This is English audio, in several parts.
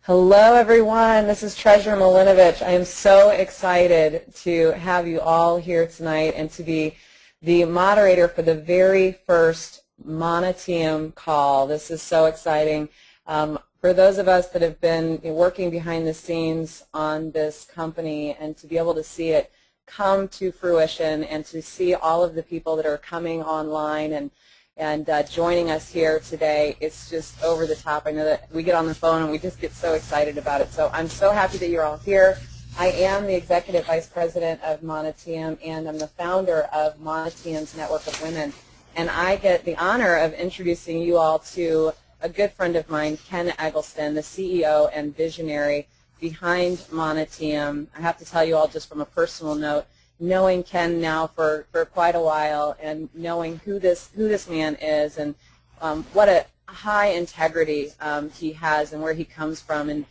Hello, everyone. This is Treasurer Milinovich. I am so excited to have you all here tonight and to be the moderator for the very first Monitium call. This is so exciting. For those of us that have been working behind the scenes on this company and to be able to see it come to fruition and to see all of the people that are coming online and joining us here today, it's just over the top. I know that we get on the phone and we just get so excited about it. So I'm so happy that you're all here. I am the Executive Vice President of Monitium, and I'm the founder of Monitium's Network of Women. And I get the honor of introducing you all to a good friend of mine, Ken Eggleston, the CEO and visionary behind Monitium. I have to tell you all just from a personal note, knowing Ken now for quite a while and knowing who this man is and what a high integrity he has and where he comes from. And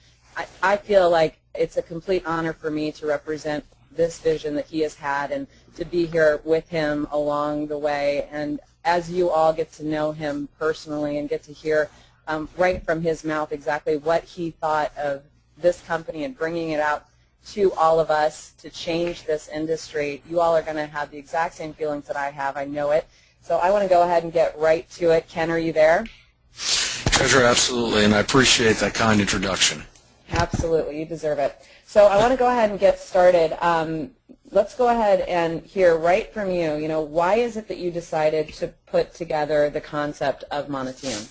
I feel like it's a complete honor for me to represent this vision that he has had and to be here with him along the way. And as you all get to know him personally and get to hear right from his mouth exactly what he thought of this company and bringing it out to all of us to change this industry, you all are going to have the exact same feelings that I have. I know it. So I want to go ahead and get right to it. Ken, are you there? Treasurer, absolutely, and I appreciate that kind introduction. Absolutely, you deserve it. So I want to go ahead and get started. Let's go ahead and hear right from you. Why is it that you decided to put together the concept of Monitium?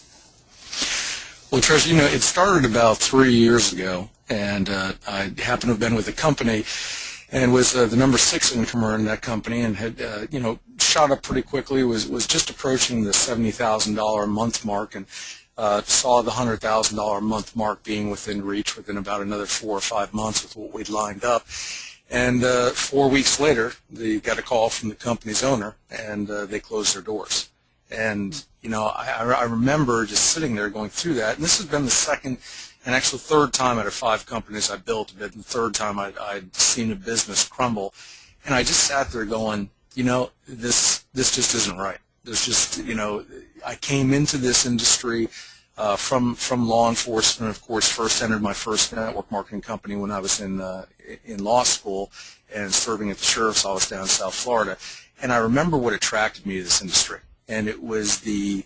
Well, Treasurer, it started about 3 years ago, and I happened to have been with the company and was the number 6 incomer in that company and had, shot up pretty quickly, was just approaching the $70,000 a month mark and saw the $100,000 a month mark being within reach within about another 4 or 5 months with what we'd lined up. And 4 weeks later, they got a call from the company's owner, and they closed their doors. And, I remember just sitting there going through that, and this has been the second and actually third time out of 5 companies I built, but the third time I'd seen a business crumble. And I just sat there going, this just isn't right. There's just, I came into this industry from law enforcement, of course, first entered my first network marketing company when I was in law school and serving at the sheriff's office down in South Florida. And I remember what attracted me to this industry. And it was the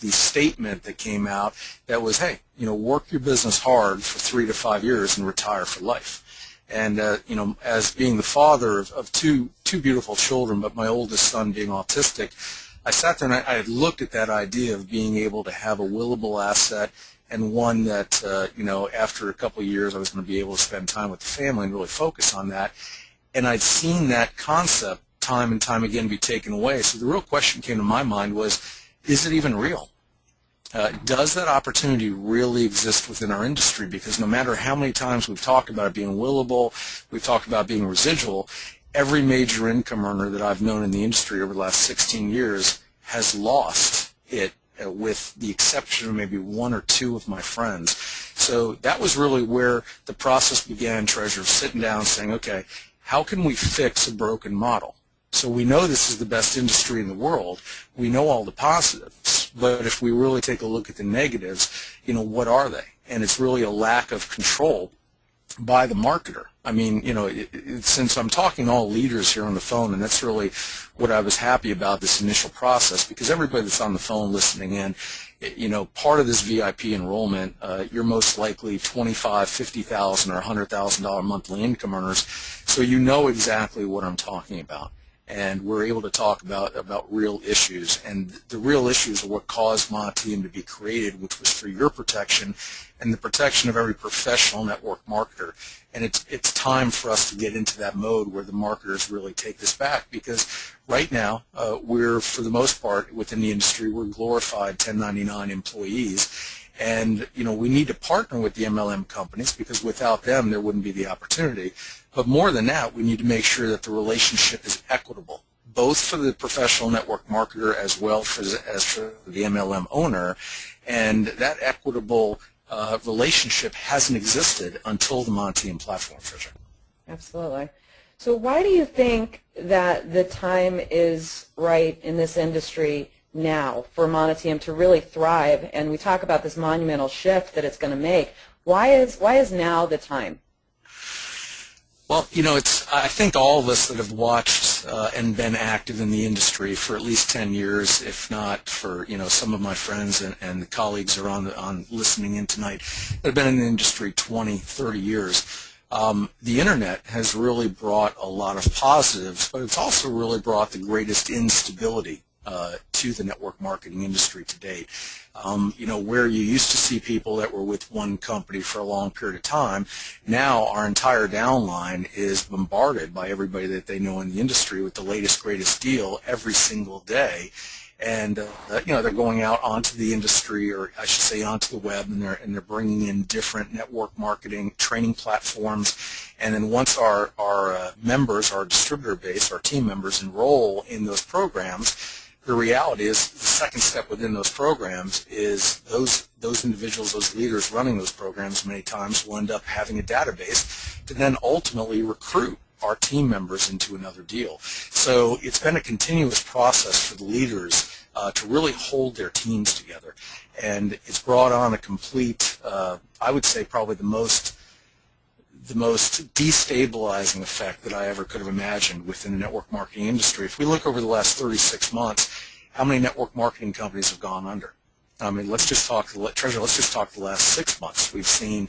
statement that came out that was, hey, work your business hard for 3 to 5 years and retire for life. And as being the father of two beautiful children, but my oldest son being autistic, I sat there and I had looked at that idea of being able to have a willable asset and one that after a couple of years I was going to be able to spend time with the family and really focus on that. And I'd seen that concept time and time again be taken away. So the real question came to my mind was, is it even real? Does that opportunity really exist within our industry? Because no matter how many times we've talked about it being willable, we've talked about being residual, every major income earner that I've known in the industry over the last 16 years has lost it, with the exception of maybe 1 or 2 of my friends. So that was really where the process began, Treasurer, sitting down saying, okay, how can we fix a broken model? So we know this is the best industry in the world. We know all the positives, but if we really take a look at the negatives, what are they? And it's really a lack of control by the marketer. I mean, since I'm talking to all leaders here on the phone, and that's really what I was happy about this initial process, because everybody that's on the phone listening in, part of this VIP enrollment, you're most likely $25,000, $50,000, or $100,000 monthly income earners, so you know exactly what I'm talking about. And we're able to talk about real issues. And the real issues are what caused Monitium to be created, which was for your protection and the protection of every professional network marketer. And it's time for us to get into that mode where the marketers really take this back, because right now we're, for the most part, within the industry, we're glorified 1099 employees. And, we need to partner with the MLM companies, because without them there wouldn't be the opportunity. But more than that, we need to make sure that the relationship is equitable, both for the professional network marketer as well as for the MLM owner. And that equitable relationship hasn't existed until the Monitium platform, Tricia. Absolutely. So why do you think that the time is right in this industry now for Monitium to really thrive? And we talk about this monumental shift that it's going to make. Why is now the time? Well, I think all of us that have watched and been active in the industry for at least 10 years, if not for, some of my friends and the colleagues are on listening in tonight that have been in the industry 20, 30 years. The internet has really brought a lot of positives, but it's also really brought the greatest instability to the network marketing industry to date. Where you used to see people that were with one company for a long period of time, now our entire downline is bombarded by everybody that they know in the industry with the latest, greatest deal every single day. And they're going out onto the industry, or I should say onto the web, and they're bringing in different network marketing training platforms. And then once our members, our distributor base, our team members enroll in those programs, the reality is the second step within those programs is those individuals, those leaders running those programs many times will end up having a database to then ultimately recruit our team members into another deal. So it's been a continuous process for the leaders to really hold their teams together. And it's brought on a complete, I would say probably the most destabilizing effect that I ever could have imagined within the network marketing industry. If we look over the last 36 months, how many network marketing companies have gone under? I mean, let's just talk the last 6 months. We've seen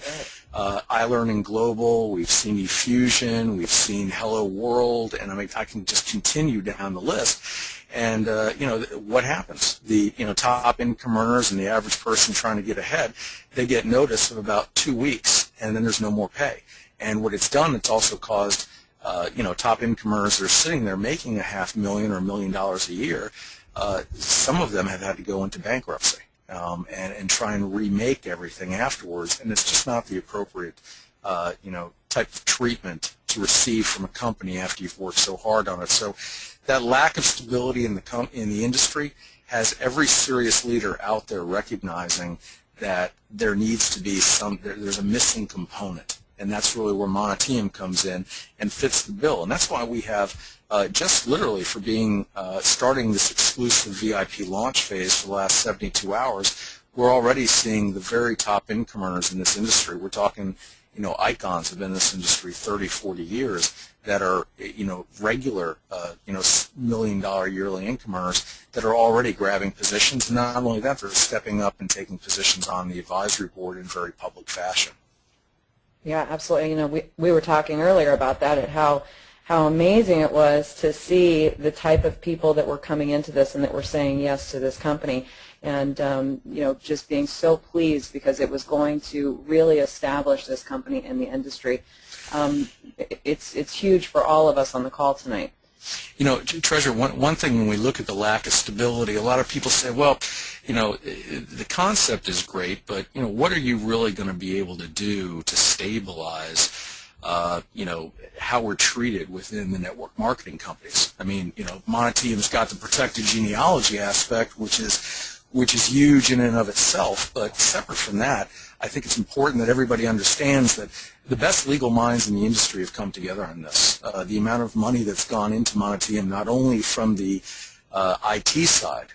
iLearning Global, we've seen eFusion, we've seen Hello World, and I mean, I can just continue down the list. And what happens? The top income earners and the average person trying to get ahead, they get notice of about 2 weeks, and then there's no more pay. And what it's done, it's also caused top income earners that are sitting there making $500,000 or $1 million a year. Some of them have had to go into bankruptcy and try and remake everything afterwards, and it's just not the appropriate type of treatment to receive from a company after you've worked so hard on it. So that lack of stability in the industry has every serious leader out there recognizing that there needs to be there's a missing component. And that's really where Monitium comes in and fits the bill. And that's why we have, just literally for being starting this exclusive VIP launch phase for the last 72 hours, we're already seeing the very top income earners in this industry. We're talking, icons have been in this industry 30, 40 years that are, regular, $1 million yearly income earners that are already grabbing positions. And not only that, they're stepping up and taking positions on the advisory board in very public fashion. Yeah, absolutely. We were talking earlier about that, at how amazing it was to see the type of people that were coming into this and that were saying yes to this company, and just being so pleased because it was going to really establish this company in the industry. It's huge for all of us on the call tonight. Treasure, one thing when we look at the lack of stability, a lot of people say, well, the concept is great, but, what are you really going to be able to do to stabilize, how we're treated within the network marketing companies? I mean, Monitium's got the protected genealogy aspect, which is huge in and of itself, but separate from that, I think it's important that everybody understands that the best legal minds in the industry have come together on this. The amount of money that's gone into Monitium, not only from the IT side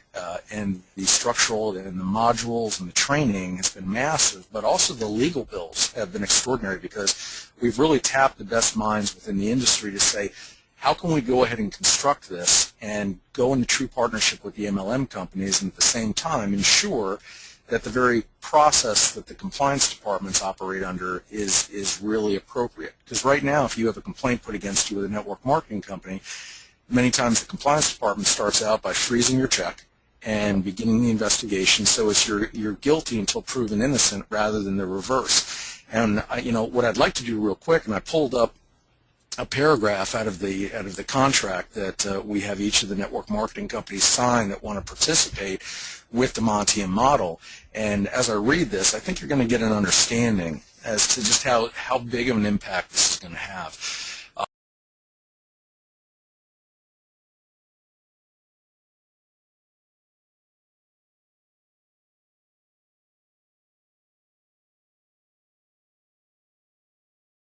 and the structural and the modules and the training has been massive, but also the legal bills have been extraordinary because we've really tapped the best minds within the industry to say, how can we go ahead and construct this and go into true partnership with the MLM companies and at the same time ensure that the very process that the compliance departments operate under is really appropriate. Because right now, if you have a complaint put against you with a network marketing company, many times the compliance department starts out by freezing your check and beginning the investigation, so it's you're guilty until proven innocent rather than the reverse. And what I'd like to do real quick, and I pulled up a paragraph out of the contract that we have each of the network marketing companies sign that want to participate with the Monitium model. And as I read this, I think you're going to get an understanding as to just how big of an impact this is going to have.